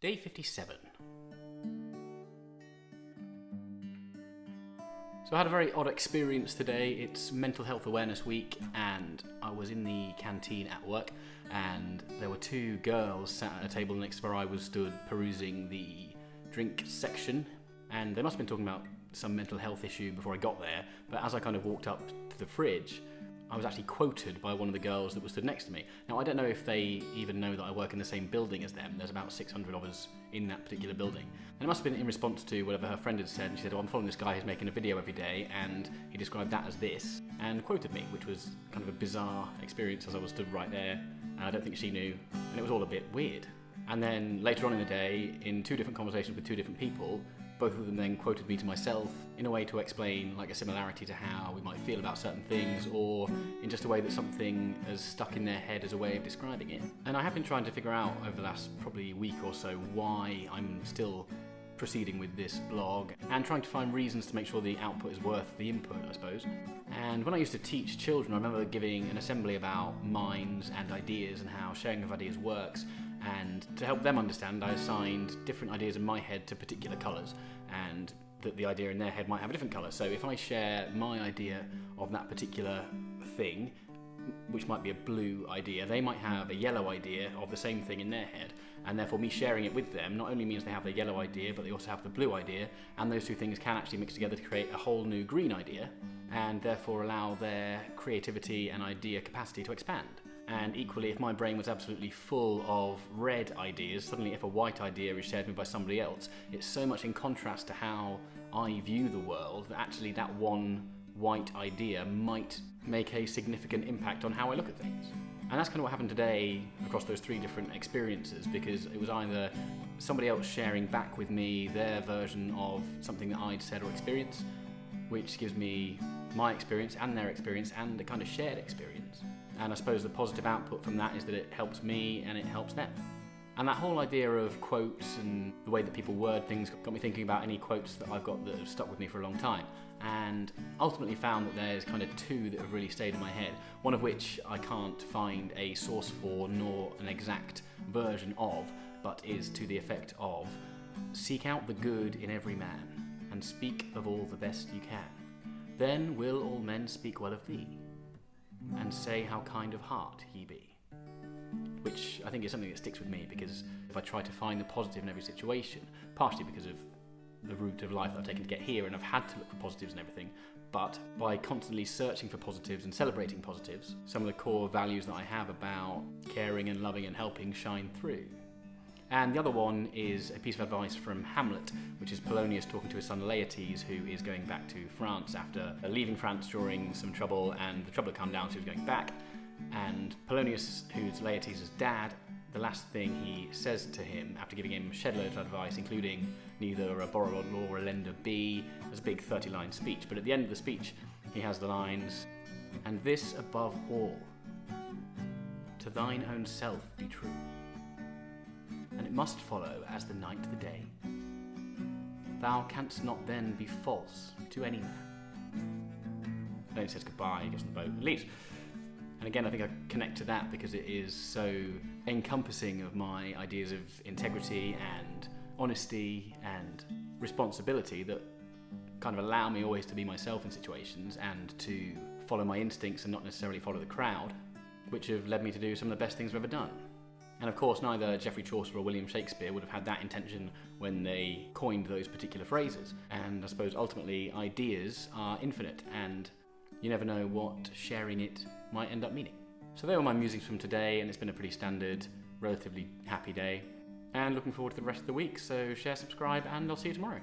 Day 57. So I had a very odd experience today. It's Mental Health Awareness Week and I was in the canteen at work and there were two girls sat at a table next to where I was stood perusing the drink section, and they must have been talking about some mental health issue before I got there, but as I kind of walked up to the fridge, I was actually quoted by one of the girls that was stood next to me. Now, I don't know if they even know that I work in the same building as them. There's about 600 of us in that particular building. And it must have been in response to whatever her friend had said. And she said, I'm following this guy who's making a video every day, and he described that as this, and quoted me, which was kind of a bizarre experience as I was stood right there. And I don't think she knew, and it was all a bit weird. And then later on in the day, in two different conversations with two different people, both of them then quoted me to myself in a way to explain like a similarity to how we might feel about certain things, or in just a way that something has stuck in their head as a way of describing it. And I have been trying to figure out over the last probably week or so why I'm still proceeding with this blog and trying to find reasons to make sure the output is worth the input, I suppose. And when I used to teach children, I remember giving an assembly about minds and ideas and how sharing of ideas works. And to help them understand, I assigned different ideas in my head to particular colours, and that the idea in their head might have a different colour. So if I share my idea of that particular thing, which might be a blue idea, they might have a yellow idea of the same thing in their head. And therefore me sharing it with them not only means they have the yellow idea, but they also have the blue idea, and those two things can actually mix together to create a whole new green idea, and therefore allow their creativity and idea capacity to expand. And equally, if my brain was absolutely full of red ideas, suddenly if a white idea is shared with me by somebody else, it's so much in contrast to how I view the world that actually that one white idea might make a significant impact on how I look at things. And that's kind of what happened today across those three different experiences, because it was either somebody else sharing back with me their version of something that I'd said or experienced, which gives me my experience and their experience and a kind of shared experience. And I suppose the positive output from that is that it helps me and it helps them. And that whole idea of quotes and the way that people word things got me thinking about any quotes that I've got that have stuck with me for a long time. And ultimately found that there's kind of two that have really stayed in my head, one of which I can't find a source for nor an exact version of, but is to the effect of, seek out the good in every man, and speak of all the best you can. Then will all men speak well of thee, and say how kind of heart he be. Which I think is something that sticks with me, because if I try to find the positive in every situation, partially because of the route of life that I've taken to get here and I've had to look for positives and everything, but by constantly searching for positives and celebrating positives, some of the core values that I have about caring and loving and helping shine through. And the other one is a piece of advice from Hamlet, which is Polonius talking to his son Laertes, who is going back to France after leaving France during some trouble, and the trouble had come down, so he was going back. And Polonius, who's Laertes' dad, the last thing he says to him, after giving him shed loads of advice, including neither a borrower nor a lender be, is a big 30-line speech. But at the end of the speech, he has the lines, "And this above all, to thine own self be true. And it must follow as the night the day. Thou canst not then be false to any man." Then he says goodbye, he gets on the boat and leaves. And again, I think I connect to that because it is so encompassing of my ideas of integrity and honesty and responsibility that kind of allow me always to be myself in situations and to follow my instincts and not necessarily follow the crowd, which have led me to do some of the best things I've ever done. And of course, neither Geoffrey Chaucer or William Shakespeare would have had that intention when they coined those particular phrases. And I suppose ultimately ideas are infinite, and you never know what sharing it might end up meaning. So they were my musings from today, and it's been a pretty standard, relatively happy day. And looking forward to the rest of the week, so share, subscribe, and I'll see you tomorrow.